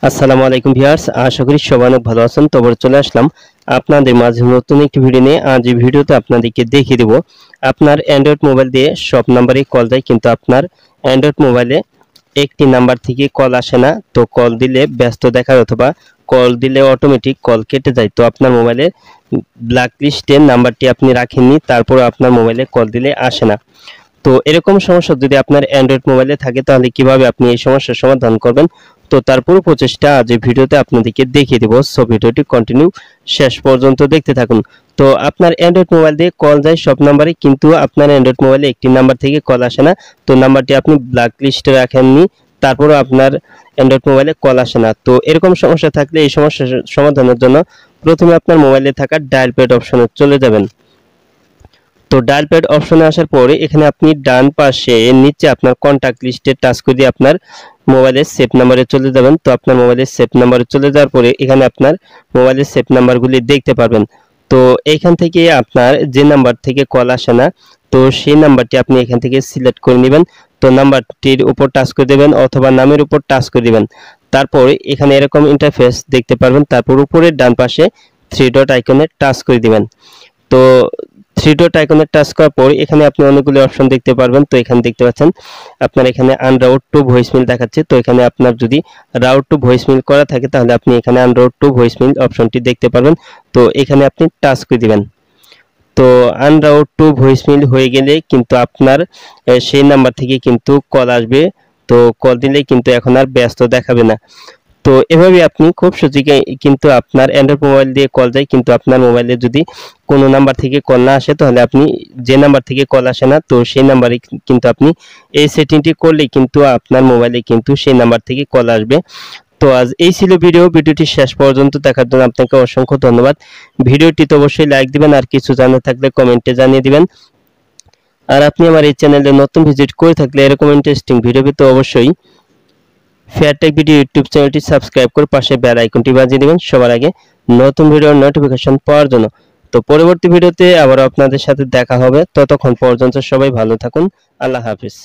আসসালামু আলাইকুম ভিউয়ার্স, আশা করি সবাই অনেক ভালো আছেন। তবে চলে আসলাম আপনাদের মাঝে নতুন একটি ভিডিও নিয়ে। আজ এই ভিডিওতে আপনাদেরকে দেখিয়ে দেব আপনার অ্যান্ড্রয়েড মোবাইল দিয়ে সব নাম্বারে কল যায়, কিন্তু আপনার অ্যান্ড্রয়েড মোবাইলে একটি নাম্বার থেকে কল আসে না। তো কল দিলে ব্যস্ত দেখায় অথবা কল দিলে অটোমেটিক কল কেটে যায়। তো আপনার মোবাইলে ব্ল্যাক লিস্টের নাম্বারটি আপনি রাখেননি, তারপর আপনার মোবাইলে কল দিলে আসে না। তো এরকম সমস্যা যদি আপনার অ্যান্ড্রয়েড মোবাইলে থাকে তাহলে কিভাবে আপনি এই সমস্যার সমাধান করবেন, তো তার পুরো প্রচেষ্টা আজ এই ভিডিওতে আপনাদেরকে দেখিয়ে দেব। সো ভিডিওটি কন্টিনিউ শেষ পর্যন্ত দেখতে থাকুন। তো আপনার অ্যান্ড্রয়েড মোবাইল দিয়ে কল যায় সব নাম্বারে, কিন্তু আপনার অ্যান্ড্রয়েড মোবাইলে একটি নাম্বার থেকে কল আসে না। তো নাম্বারটি আপনি ব্ল্যাক লিস্টে রাখেননি, তারপরও আপনার অ্যান্ড্রয়েড মোবাইলে কল আসে না। তো এরকম সমস্যা থাকলে এই সমস্যার সমাধানের জন্য প্রথমে আপনার মোবাইলে থাকা ডায়াল প্যাড অপশনে চলে যাবেন। তো ডায়াল প্যাড অপশনে আসার পরে এখানে আপনি ডান পাশে নিচে আপনার কন্টাক্ট লিস্টে টাচ করে দিয়ে আপনার মোবাইলের সেভ নাম্বারে চলে যাবেন। তো আপনার মোবাইলের সেভ নাম্বারে চলে যাওয়ার পরে এখানে আপনার মোবাইলের সেভ নাম্বারগুলি দেখতে পারবেন। তো এইখান থেকে আপনার যে নাম্বার থেকে কল আসে না, তো সেই নাম্বারটি আপনি এখান থেকে সিলেক্ট করে নেবেন। তো নাম্বারটির উপর টাচ করে দেবেন অথবা নামের উপর টাচ করে দেবেন। তারপরে এখানে এরকম ইন্টারফেস দেখতে পারবেন। তারপর উপরের ডান পাশে থ্রি ডট আইকনে টাচ করে দিবেন। তো থ্রি ডট আইকনে টাচ করার পর এখানে আপনি অনেকগুলো অপশন দেখতে পারবেন। তো এখানে দেখতে পাচ্ছেন আপনার এখানে আনরাউট টু ভয়েসমেইল দেখাচ্ছে। তো এখানে আপনার যদি রাউট টু ভয়েসমেইল করা থাকে তাহলে আপনি এখানে আনরাউট টু ভয়েসমেইল অপশনটি দেখতে পারবেন। তো এখানে আপনি টাচ করে দিবেন। তো আনরাউট টু ভয়েসমেইল হয়ে গেলে কিন্তু আপনার সেই নাম্বার থেকে কিন্তু কল আসবে। তো কল দিলে কিন্তু এখন আর ব্যস্ত দেখাবে না। তো এভাবে আপনি খুব সহজে কিন্তু আপনার অ্যান্ড্রয়েড মোবাইল দিয়ে কল যায়, কিন্তু আপনার মোবাইলে যদি কোনো নাম্বার থেকে কল না আসে তাহলে আপনি যে নাম্বার থেকে কল আসে না, তো সেই নাম্বারে কিন্তু আপনি এই সেটিংটি করলে কিন্তু আপনার মোবাইলে কিন্তু সেই নাম্বার থেকে কল আসবে। তো আজ এই ছিল ভিডিওটি শেষ পর্যন্ত দেখার জন্য আপনাকে অসংখ্য ধন্যবাদ। ভিডিওটিতে অবশ্যই লাইক দিবেন, আর কিছু জানার থাকলে কমেন্টে জানিয়ে দিবেন। আর আপনি আমার এই চ্যানেলে নতুন ভিজিট করে থাকলে এরকম ইন্টারেস্টিং ভিডিও পেতে অবশ্যই ফেয়ারটেক ভিডিও ইউটিউব চ্যানেলটি সাবস্ক্রাইব করে পাশে বেল আইকনটি বাজিয়ে দিবেন সবার আগে নতুন ভিডিওর নোটিফিকেশন পাওয়ার জন্য। তো পরবর্তী ভিডিওতে আবার আপনাদের সাথে দেখা হবে। ততক্ষণ পর্যন্ত সবাই ভালো থাকুন। আল্লাহ হাফিজ।